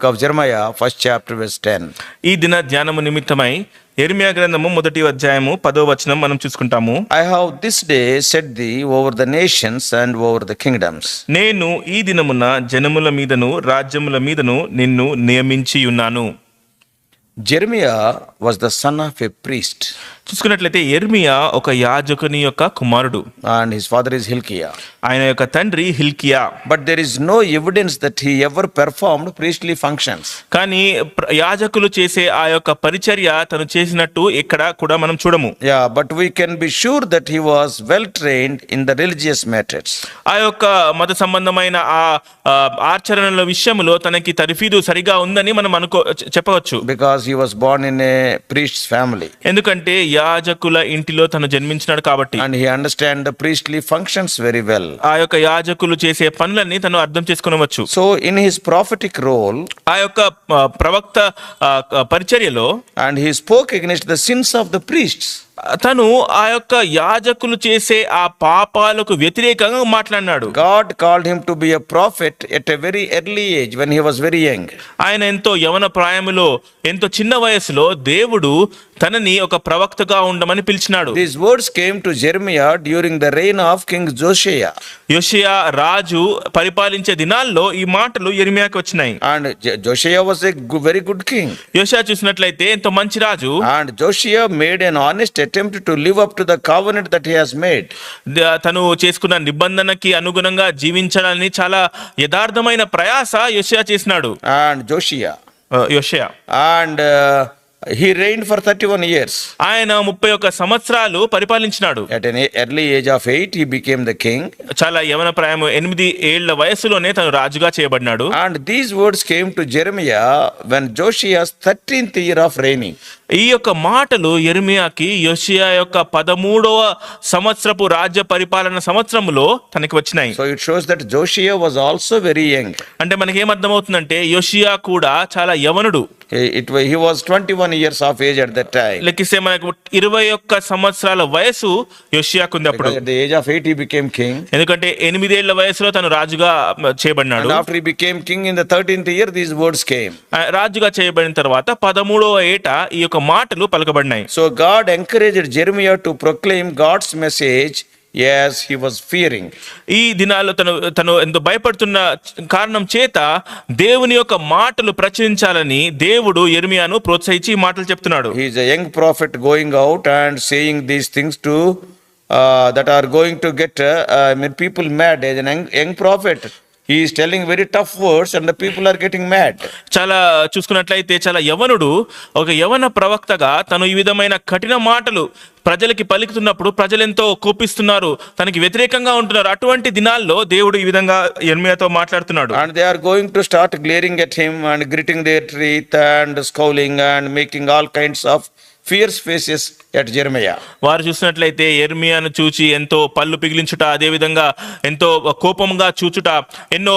book of Jeremiah, first chapter, verse 10. ఈ దిన ధ్యానము నిమిత్తమై యెర్మీయా గ్రంథము 1వ అధ్యాయము 10వ వచనం మనం చూసుకుంటాము. I have this day set thee over the nations and over the kingdoms. నేను ఈ దినమున జనముల మీదను రాజ్యముల మీదను నిన్ను నియమించి ఉన్నాను. Jeremiah was the son of a priest, చూసుకున్నట్లయితే యెర్మీయా ఒక యాజకుని యొక్క కుమారుడు. and his father is Hilkiah. ఆయన యొక్క తండ్రి Hilkiah. But there is no evidence that he ever performed priestly functions. కానీ యాజకులు చేసే ఆ యొక్క పరిచర్య తను చేసినట్టు ఇక్కడ కూడా మనం చూడము. Yeah, but we can be sure that he was well trained in the religious matters. ఆ యొక్క మత సంబంధమైన ఆ ఆచరణల విషయంలో తనకి తర్ఫీదు సరిగా ఉందని మనం చెప్పవచ్చు. Because he was born in a priest's family. ఎందుకంటే యాజకుల ఇంటిలో తను జన్మించినాడు కాబట్టి. And he understands the priestly functions very well. ఆ యొక్క యాజకులు చేసే పనులన్నీ తను అర్థం చేసుకొనవచ్చు. So in his prophetic role, ఆ యొక్క ప్రవక్త పరిచర్యలో, and he spoke against the sins of the priests. తను ఆ యొక్క యాజకులు చేసే ఆ పాపాలకు వ్యతిరేకంగా మాట్లాడినాడు. God called him to be a prophet at a very early age when he was very young. ఆయన ఎంతో యవన ప్రాయములో, ఎంతో చిన్న వయసులో దేవుడు తనని ఒక ప్రవక్తగా ఉండమని పిలిచినాడు. These words came to Jeremiah during the reign of King Josiah. యోషియా రాజు పరిపాలించే దినాల్లో ఈ మాటలు యెర్మీయాకి వచ్చినాయి. And Josiah was a very good king. యోషియా చూసినట్లయితే ఎంతో మంచి రాజు. And Josiah made an honest attempt to live up to the covenant that he has made. తను చేసుకున్న నిబంధనకి అనుగుణంగా జీవించాలని చాలా యథార్థమైన ప్రయాస యోషియా చేసినాడు. And Josiah and he reigned for 31 years. ఆయన 31 సంవత్సరాలు పరిపాలించినాడు. At an early age of 8 he became the king. చాలా యవన ప్రాయము 8 ఏళ్ల వయసులోనే తను రాజుగా చేయబడినాడు. And these words came to Jeremiah when Josiah's 13th year of reigning. ఈ యొక్క మాటలు యెర్మీయాకి యోషియా యొక్క 13వ సంవత్సరపు రాజ్య పరిపాలన సంవత్సరములో తనకి వచ్చినాయి. So it shows that Josiah was also very young. అంటే మనకి ఏమర్థమవుతుందంటే యోషియా కూడా చాలా యవనుడు. He was 21 years of age at that time. లెక్కిస్తే మనకు 21 సంవత్సరాల వయసు యోషియాకు ఉంది అప్పుడు. At the age of 8 he became king. ఎందుకంటే 8 ఏళ్ల వయసులో తను రాజుగా చేయబడినాడు. And after he became king in the 13th year these words came. రాజుగా చేయబడిన తర్వాత 13వ ఏట ఈ యొక్క మాటలు పలకబడినాయి. So God encouraged Jeremiah to proclaim God's message as he was fearing. ఈ దినాల్లో తను ఎంతో భయపడుతున్న కారణం చేత దేవుని యొక్క మాటలు ప్రచురించాలని దేవుడు యెర్మీయాను ప్రోత్సహించి మాటలు చెప్తున్నాడు. He is a young prophet going out and saying these things to that are going to get people mad. As an young prophet he is telling very tough words and the people are getting mad. చాలా చూసుకున్నట్లయితే చాలా యవనుడు, ఒక యవన ప్రవక్తగా తను ఈ విధమైన కఠిన మాటలు ప్రజలకి పలుకుతున్నప్పుడు ప్రజలెంతో కోపిస్తున్నారు, తనకి వ్యతిరేకంగా ఉంటున్నారు. అటువంటి దినాల్లో దేవుడు ఈ విధంగా యెర్మీయాతో మాట్లాడుతున్నాడు. And they are going to start glaring at him and gritting their teeth and scowling and making all kinds of fierce faces at Jeremiah. వారు చూసినట్లయితే యెర్మీయాను చూచి ఎంతో పళ్ళు పిగిలించుట, అదే విధంగా ఎంతో కోపంగా చూచుట, ఎన్నో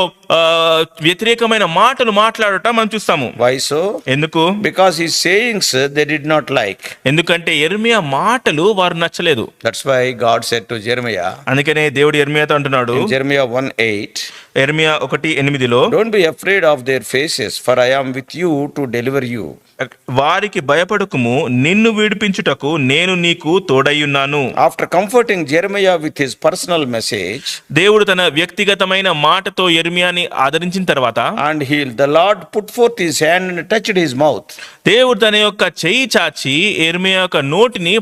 వ్యతిరేకమైన మాటలు మాట్లాడుట మనం చూస్తాము. Why so? ఎందుకు? Because his sayings they did not like. ఎందుకంటే యెర్మీయా మాటలు వారు నచ్చలేదు. That's why God said to Jeremiah. అందుకనే దేవుడు యెర్మీయాతో అంటున్నాడు In Jeremiah 1:8. యెర్మీయా 1:8లో, Don't be afraid of their faces, for I am with you to deliver you. వారికి భయపడకుము, నిన్ను విడిపించుటకు నేను నీకు తోడయ్యున్నాను. After comforting Jeremiah with his personal message, దేవుడు తన వ్యక్తిగతమైన మాటతో యెర్మీయాని ఆదరించిన తర్వాత, and the Lord put forth his hand and touched his mouth. దేవుడు తన యొక్క చెయ్యి చాచి యెర్మీయా యొక్క నోటిని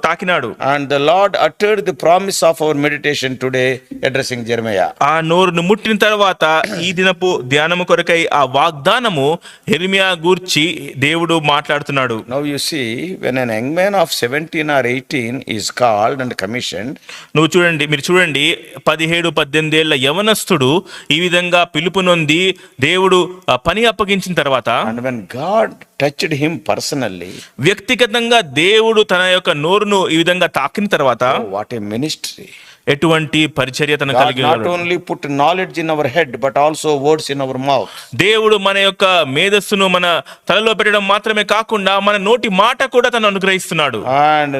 తాకినాడు. And the Lord uttered the promise of our meditation today addressing Jeremiah. ఆ నోరును ముట్టిన తర్వాత ఈ దినపు ధ్యానము కొరకై ఆ వాగ్దానము యెర్మీయా గూర్చి దేవుడు మాట్లాడుతున్నాడు. Now you see, when an young man of 17 or 18 is called and commissioned, మీరు చూడండి 17-18 ఏళ్ల యవనస్తుడు ఈ విధంగా పిలుపు నొంది దేవుడు పని అప్పగించిన తర్వాత, and when God touched him personally, వ్యక్తిగతంగా దేవుడు తన యొక్క నోరును ఈ విధంగా తాకిన తర్వాత, what a ministry. ఎటువంటి పరిచర్య తన కలిగి not only put knowledge in our head but also words in our mouth. దేవుడు మన యొక్క మేధస్సును మన తలలో పెట్టడం మాత్రమే కాకుండా మన నోటి మాట కూడా తను అనుగ్రహిస్తున్నాడు. And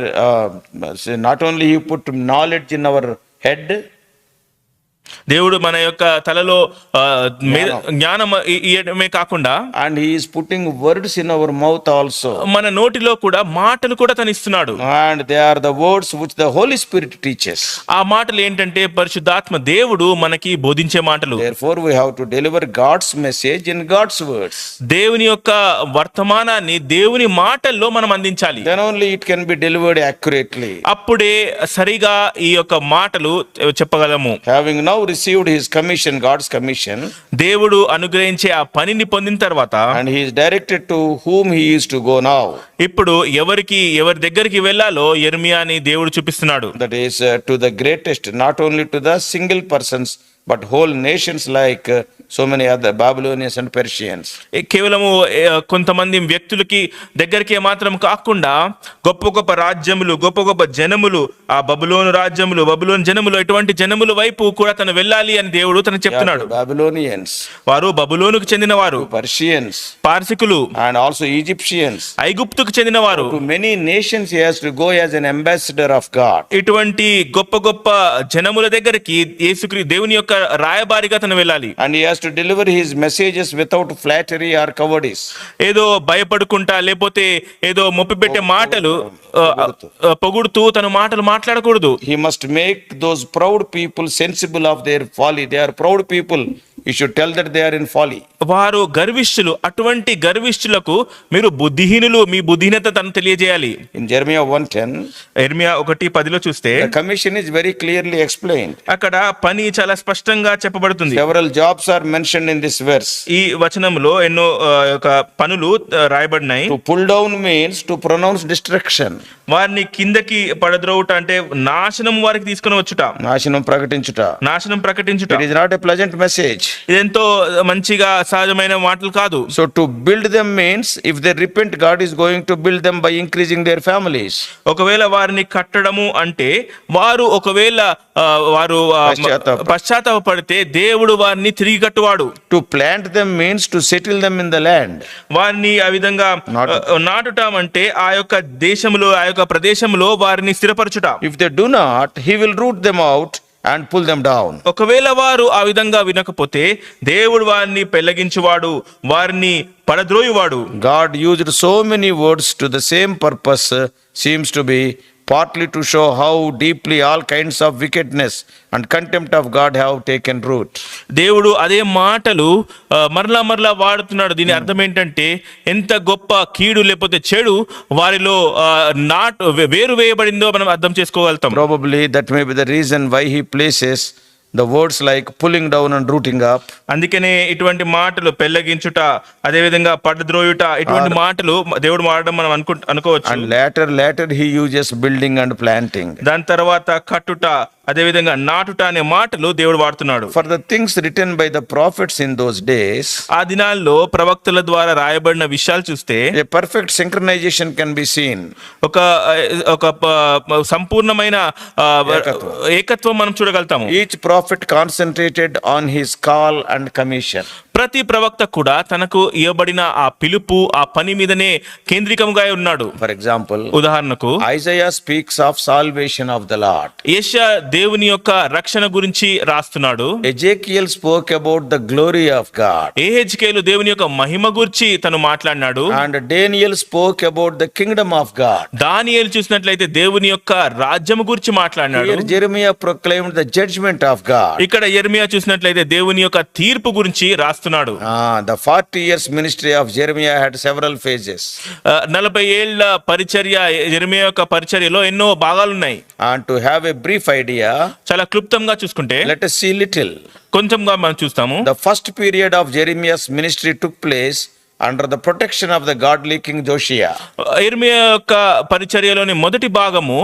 not only he put knowledge in our head, దేవుడు మన యొక్క తలలో జ్ఞానం ఇయడమే కాకుండా and he is putting words in our mouth also, మన నోటిలో కూడా మాటలు కూడా తను ఇస్తున్నాడు. and they are the words which the Holy Spirit teaches. ఆ మాటలు ఏంటంటే పరిశుద్ధాత్మ దేవుడు మనకి బోధించే మాటలు. Therefore we have to deliver God's message in God's words. దేవుని యొక్క వర్తమానాన్ని దేవుని మాటల్లో మనం అందించాలి. Then only it can be delivered accurately. అప్పుడే సరిగా ఈ యొక్క మాటలు చెప్పగలము. Having now received his commission, God's commission, దేవుడు అనుగ్రహించే ఆ పనిని పొందిన తర్వాత and he is directed to whom he is to go now. ఇప్పుడు ఎవరి దగ్గరికి వెళ్ళాలో యెర్మీయాని దేవుడు చూపిస్తున్నాడు. That is to the greatest, not only to the single persons, but whole nations like so many other Babylonians and Persians. కేవలము కొంతమంది వ్యక్తులకి దగ్గరికి మాత్రం కాకుండా గొప్ప గొప్ప రాజ్యములు, గొప్ప గొప్ప జనములు, ఆ బబులోను రాజ్యములు, బబులోను జనములు, ఇటువంటి జనముల వైపు కూడా తను వెళ్ళాలి అని దేవుడు తనకు చెప్తున్నాడు. Babylonians, వారు బబులోనుకు చెందిన వారు, Persians, పార్సికులు, and also Egyptians, ఐగుప్తుకు చెందిన వారు. to many nations he has to go as an ambassador of God. ఇటువంటి గొప్ప గొప్ప జనముల దగ్గరికి యేసుక్రీస్తు దేవుని యొక్క రాయబారిగా తను వెళ్ళాలి. And he has to deliver his messages without flattery or cowardice. ఏదో భయపడుకుంటా లేకపోతే ఏదో మొప్పిపెట్టే మాటలు పొగుడుతూ తన మాటలు మాట్లాడకూడదు. He must make those proud people sensible of their folly. They are proud people. You should tell that they are in folly. వారు గర్విష్ఠులు. అటువంటి గర్విష్ఠులకు మీరు బుద్ధిహీనులు, మీ బుద్ధిహీనత తను తెలియజేయాలి. In Jeremiah 1:10, యెర్మీయా 1:10 చూస్తే the commission is very clearly explained. అక్కడ పని చాలా స్పష్టంగా చెప్పబడుతుంది. Several jobs are mentioned in this verse. ఈ వచనంలో ఎన్నో యొక్క పనులు రాయబడినాయి. To pull down means to pronounce destruction. వారిని కిందకి పడద్రోవుట అంటే నాశనం వారికి తీసుకుని వచ్చుట, నాశనం ప్రకటించుట. నాశనం ప్రకటించుట. It is not a pleasant message. ఇదెంతో మంచిగా సహజమైన మాటలు కాదు. So to build them means if they repent, God is going to build them by increasing their families. ఒకవేళ వారిని కట్టడము అంటే వారు ఒకవేళ వారు పశ్చాత్తాపడితే దేవుడు వారిని తిరిగి కట్టువాడు. To plant them means to settle them in the land. వారిని ఆ విధంగా నాటుటం అంటే ఆ యొక్క దేశంలో, ఆ యొక్క ప్రదేశంలో వారిని స్థిరపరచుట. If they do not, he will root them out and pull them down. ఒకవేళ వారు ఆ విధంగా వినకపోతే దేవుడు వారిని పెళ్లగించువాడు, వారిని పడద్రోయువాడు. God used so many words to the same purpose, seems to be partly to show how deeply all kinds of wickedness and contempt of God have taken root. దేవుడు అదే మాటలు మరలా వాడుతున్నాడు. దీని అర్థం ఏంటంటే ఎంత గొప్ప కీడు లేకపోతే చెడు వారిలో వేరు వేయబడిందో మనం అర్థం చేసుకోగలుగుతాం. Probably that may be the reason why he places the words like pulling down and rooting up. అందుకనే ఇటువంటి మాటలు పెళ్లగించుట, అదే విధంగా పడద్రోయుట, ఇటువంటి మాటలు దేవుడు వాడడం మనం అనుకోవచ్చు. And later he uses building and planting. దాని తర్వాత కట్టుట, అదే విధంగా నాటుట అనే మాటలు దేవుడు వాడుతున్నాడు. For the things written by the prophets in those days, ఆ దినాల్లో ప్రవక్తల ద్వారా రాయబడిన విషయాలు చూస్తే a perfect synchronization can be seen. ఒక సంపూర్ణమైన ఏకత్వం మనం చూడగలుగుతాము. Each prophet concentrated on his call and commission. ప్రతి ప్రవక్త కూడా తనకు ఇవ్వబడిన ఆ పిలుపు, ఆ పని మీదనే కేంద్రీకంగా ఉన్నాడు. For example, ఉదాహరణకు Isaiah speaks of salvation of the Lord. యెషయా దేవుని యొక్క రక్షణ గురించి రాస్తున్నాడు. Ezekiel spoke about the glory of God. యెహెజ్కేలు దేవుని యొక్క మహిమ గురించి తను మాట్లాడినాడు. And Daniel spoke about the kingdom of God. దానియేలు చూసినట్లయితే దేవుని యొక్క రాజ్యం గురించి మాట్లాడినాడు. Here Jeremiah proclaimed the judgment of God. ఇక్కడ యెర్మీయా చూసినట్లయితే దేవుని యొక్క తీర్పు గురించి రాస్తున్నాడు. The 40 years ministry of Jeremiah had several phases. 40 ఏళ్ల పరిచర్య, యెర్మీయా యొక్క పరిచర్యలో ఎన్నో భాగాలు ఉన్నాయి. And to have a brief idea, చాలా క్లుప్తంగా చూసుకుంటే let us see little. కొంచెంగా మనం చూస్తాము. The first period of Jeremiah's ministry took place under the protection of the godly king Josiah. యెర్మీయా యొక్క పరిచర్యలోని మొదటి భాగము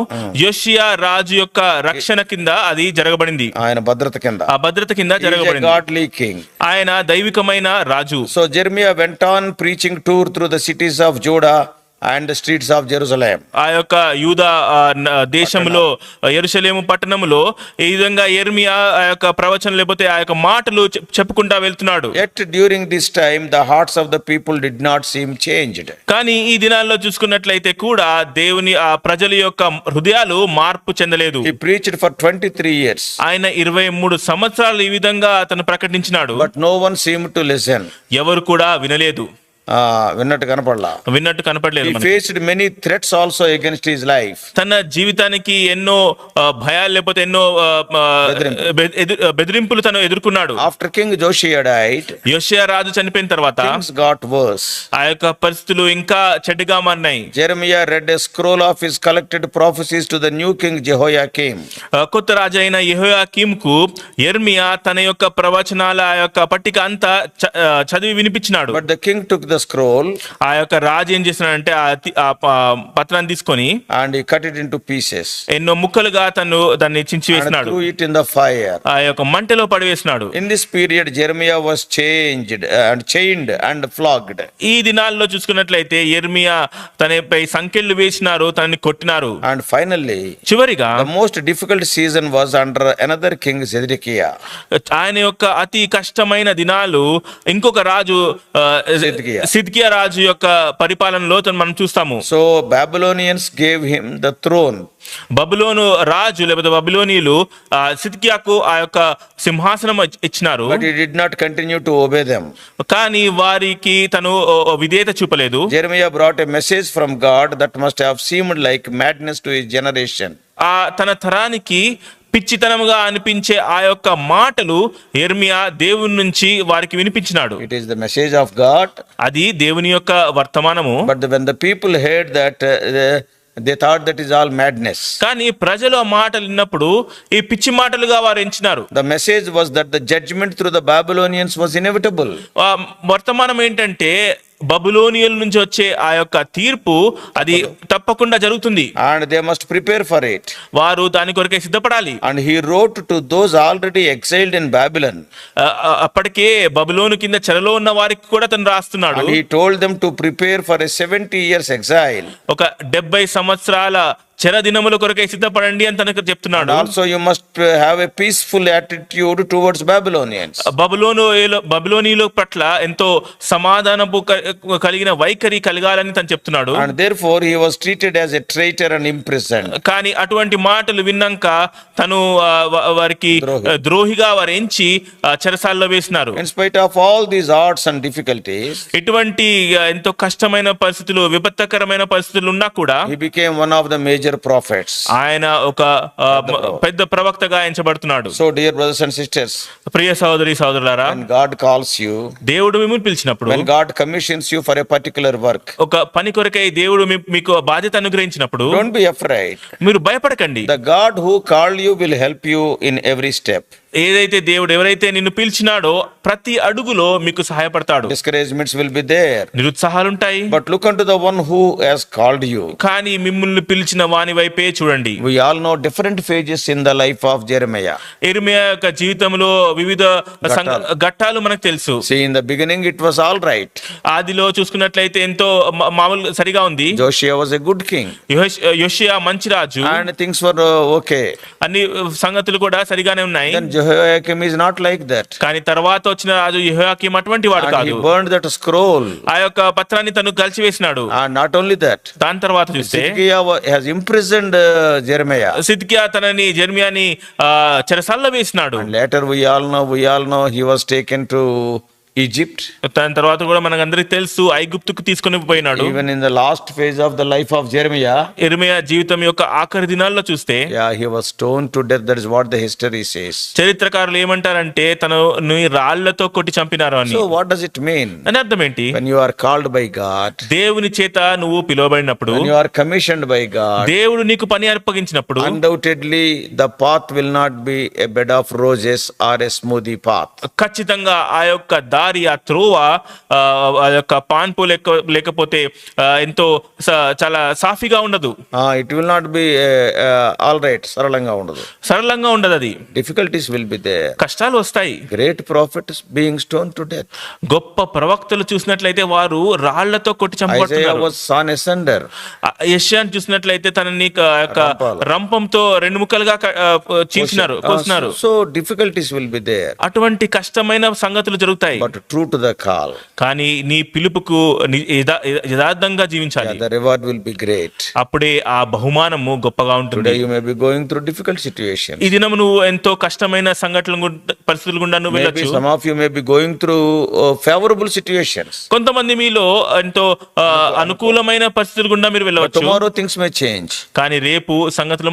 యోషియా రాజు యొక్క రక్షణ కింద అది జరగబడింది. ఆయన భద్రత కింద, ఆ భద్రత కింద జరగబడింది. godly king. ఆయన దైవికమైన రాజు. So Jeremiah went on preaching tour through the cities of Judah and the streets of Jerusalem. ఆ యొక్క యూదా దేశంలో యెరూషలేము పట్టణంలో ఈ విధంగా యెర్మియా ఆ యొక్క ప్రవచనం లేకపోతే ఆ యొక్క మాటలు చెప్పుకుంటా వెళ్తున్నాడు. Yet during this time the hearts of the people did not seem changed. కానీ ఈ దినాల్లో చూసుకున్నట్లయితే కూడా దేవుని ఆ ప్రజల యొక్క హృదయాలు మార్పు చెందలేదు. He preached for 23 years. ఆయన 23 సంవత్సరాలు ఈ విధంగా అతను ప్రకటించినాడు. But no one seemed to listen. ఎవరు కూడా వినలేదు, విన్నట్టు కనపడలేదు. He faced many threats also against his life. తన జీవితానికి ఎన్నో భయాలు లేకపోతే ఎన్నో బెదిరింపులు తను ఎదుర్కొన్నాడు. After King Josiah died, యోషియా రాజు చనిపోయిన తర్వాత things got worse. ఆ యొక్క పరిస్థితులు ఇంకా చెడ్డగా మారినాయి. Jeremiah read a scroll of his collected prophecies to the new king Jehoiakim. కొత్త రాజు అయిన యెహోయాకీముకు యెర్మియా తన యొక్క ప్రవచనాల ఆ యొక్క పట్టిక అంతా చదివి వినిపించినాడు. But the king took the scroll, ఆ యొక్క రాజు ఏం చేసినాడంటే ఆ పత్రాన్ని తీసుకొని and he cut it into pieces, ఎన్నో ముక్కలుగా తను దాన్ని చించి and వేసినాడు, threw it in the fire. ఆ యొక్క మంటలో పడివేసినాడు. In this period Jeremiah was chained and flogged. ఈ దినాల్లో చూసుకున్నట్లయితే యెర్మియా తనపై సంకెళ్ళు వేసినారు, తనని కొట్టినారు. And finally చివరిగా the most difficult season was under another king Zedekiah. ఆయన యొక్క అతి కష్టమైన దినాలు ఇంకొక రాజు సిద్కియా రాజు యొక్క పరిపాలనలో మనం చూస్తాము. So Babylonians gave him the throne. బబులోను రాజు లేకపోతే బబులోనీయులు సిద్కియాకు ఆ యొక్క సింహాసనం ఇచ్చినారు. But he did not continue to obey them. కానీ వారికి తను విధేయత చూపలేదు. Jeremiah brought a message from God that must have seemed like madness to his generation. తన తరానికి పిచ్చితనముగా అనిపించే ఆ యొక్క మాటలు యెర్మియా దేవుని నుంచి వారికి వినిపించినాడు. It is the message of God. అది దేవుని యొక్క వర్తమానము. But when the people heard that, they thought that is all madness. కానీ ప్రజలు ఆ మాటలు విన్నప్పుడు ఈ పిచ్చి మాటలుగా వారు ఎంచినారు. The message was that the judgment through the Babylonians was inevitable. వర్తమానం ఏంటంటే బబులోనియల నుంచి వచ్చే ఆ యొక్క తీర్పు అది తప్పకుండా జరుగుతుంది, and they must prepare for it. వారు దాని కొరకే సిద్ధపడాలి. And he wrote to those already exiled in Babylon. అప్పటికే బబులోను కింద చెరలో ఉన్న వారికి కూడా తను రాస్తున్నాడు. And he told them to prepare for a 70 years exile. ఒక 70 సంవత్సరాల చెర దినముల కొరకై సిద్ధపడండి అని తనకు చెప్తున్నాడు. Also you must have a peaceful attitude towards Babylonians. బబులోనీయుల పట్ల ఎంతో సమాధానపు కలిగిన వైఖరి కలగాలని తను చెప్తున్నాడు. And therefore he was treated as a traitor and imprisoned. కానీ అటువంటి మాటలు విన్నాక తను వారికి ద్రోహిగా వారు ఎంచి చెరసాలలో వేసినారు. In spite of all these odds and difficulties, ఇటువంటి ఎంతో కష్టమైన పరిస్థితులు, విపత్కరమైన పరిస్థితులు ఉన్నా కూడా he became one of the major prophets. ఆయన ఒక పెద్ద ప్రవక్తగా ఎంచబడుతున్నాడు. So dear brothers and sisters, ప్రియ సహోదరి సహోదరులారా, when God calls you, దేవుడు మిమ్మల్ని పిలిచినప్పుడు, when God commissions you for a particular work, ఒక పని కొరకై దేవుడు మీకు బాధ్యత అనుగ్రహించినప్పుడు, don't be afraid. మీరు భయపడకండి. The God who called you will help you in every step. ఏదైతే దేవుడు ఎవరైతే నిన్ను పిలిచినాడో ప్రతి అడుగులో మీకు సహాయపడతాడు. Discouragements will be there, నిరుత్సాహాలుంటాయి. but look unto the one who has called you. కానీ మిమ్మల్ని పిలిచిన వాని వైపే చూడండి. We all know different phases in the life of Jeremiah. యెర్మియా యొక్క జీవితంలో వివిధ ఘట్టాలు మనకు తెలుసు. See, in the beginning it was all right. ఆదిలో చూసుకున్నట్లయితే ఎంతో మామూలు సరిగా ఉంది. Josiah was a good king, యోషియా మంచి రాజు, and things were okay. అన్ని సంగతులు కూడా సరిగానే ఉన్నాయి. Then Jehoiakim is not like that. కానీ తర్వాత వచ్చిన రాజు యెహోయాకీం అటువంటి వాడు And కాదు. he burned that scroll. ఆ యొక్క పత్రాన్ని తను కలిసివేసినాడు. And not only that, దాని తర్వాత చూస్తే Zedekiah has imprisoned Jeremiah. సిద్కియా తనని జెర్మియాని చెరసాలలో వేసినాడు. And later we all know he was taken to Egypt. దాని తర్వాత కూడా మనకు అందరికి తెలుసు ఐగుప్తుకు తీసుకొని పోయినాడు. Even in the last phase of the life of Jeremiah, యెర్మియా జీవితం యొక్క ఆఖరి దినాల్లో చూస్తే he was stoned to death. That is what the history says. చరిత్రకారులు ఏమంటారంటే తను రాళ్లతో కొట్టి చంపినారు అని. So what does it mean? అని అర్థం ఏంటి? When you are called by God, దేవుని చేత నువ్వు పిలువబడినప్పుడు, when you are commissioned by God, దేవుడు నీకు పని అర్పగించినప్పుడు, undoubtedly the path will not be a bed of roses or a smoothie path. ఖచ్చితంగా ఆ యొక్క దారి, ఆ త్రోవ, ఆ యొక్క పాన్పు లేకపోతే ఎంతో చాలా సాఫీగా ఉండదు. It will not be all right, సరళంగా ఉండదు. సరళంగా ఉండదు అది. Difficulties will be there. కష్టాలు వస్తాయి. Great prophets being stone to death. గొప్ప ప్రవక్తలు చూసినట్లయితే వారు రాళ్లతో కొట్టి Isaiah చంపబడుతున్నారు. was sawn asunder. యెషయాను చూసినట్లయితే తనని యొక్క రంపంతో రెండు ముక్కలుగా కోసినారు. So difficulties will be there. అటువంటి కష్టమైన సంగతులు జరుగుతాయి. But true to the call, కానీ నీ పిలుపుకు యథార్థంగా జీవించాలి. the reward will be great. అప్పుడే ఆ బహుమానము గొప్పగా ఉంటుంది. Today you may be going through difficult situations. ఈ దినము నువ్వు ఎంతో కష్టమైన పరిస్థితుల గుండా నువ్వు Maybe వెళ్ళొచ్చు. some of you may be going through favorable situations. కొంతమంది మీలో ఎంతో అనుకూలమైన పరిస్థితుల గుండా మీరు But వెళ్ళవచ్చు. tomorrow things may change. కానీ రేపు సంగతులు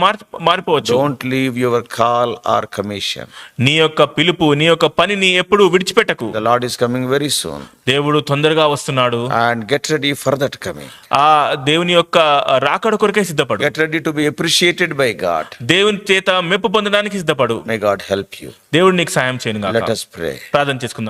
మారిపోవచ్చు. Don't leave your call or commission. నీ యొక్క పిలుపు, నీ యొక్క పనిని ఎప్పుడు విడిచిపెట్టకు. The Lord is coming very soon. దేవుడు తొందరగా వస్తున్నాడు. And get ready for that coming. ఆ దేవుని యొక్క రాకడ కొరకే సిద్ధపడు. Get ready to be appreciated by God. దేవుని చేత మెప్పు పొందడానికి సిద్ధపడు. May God help you. దేవుడు నీకు సాయం చేయను గాక. Let us pray. ప్రార్థన చేసుకుందాం.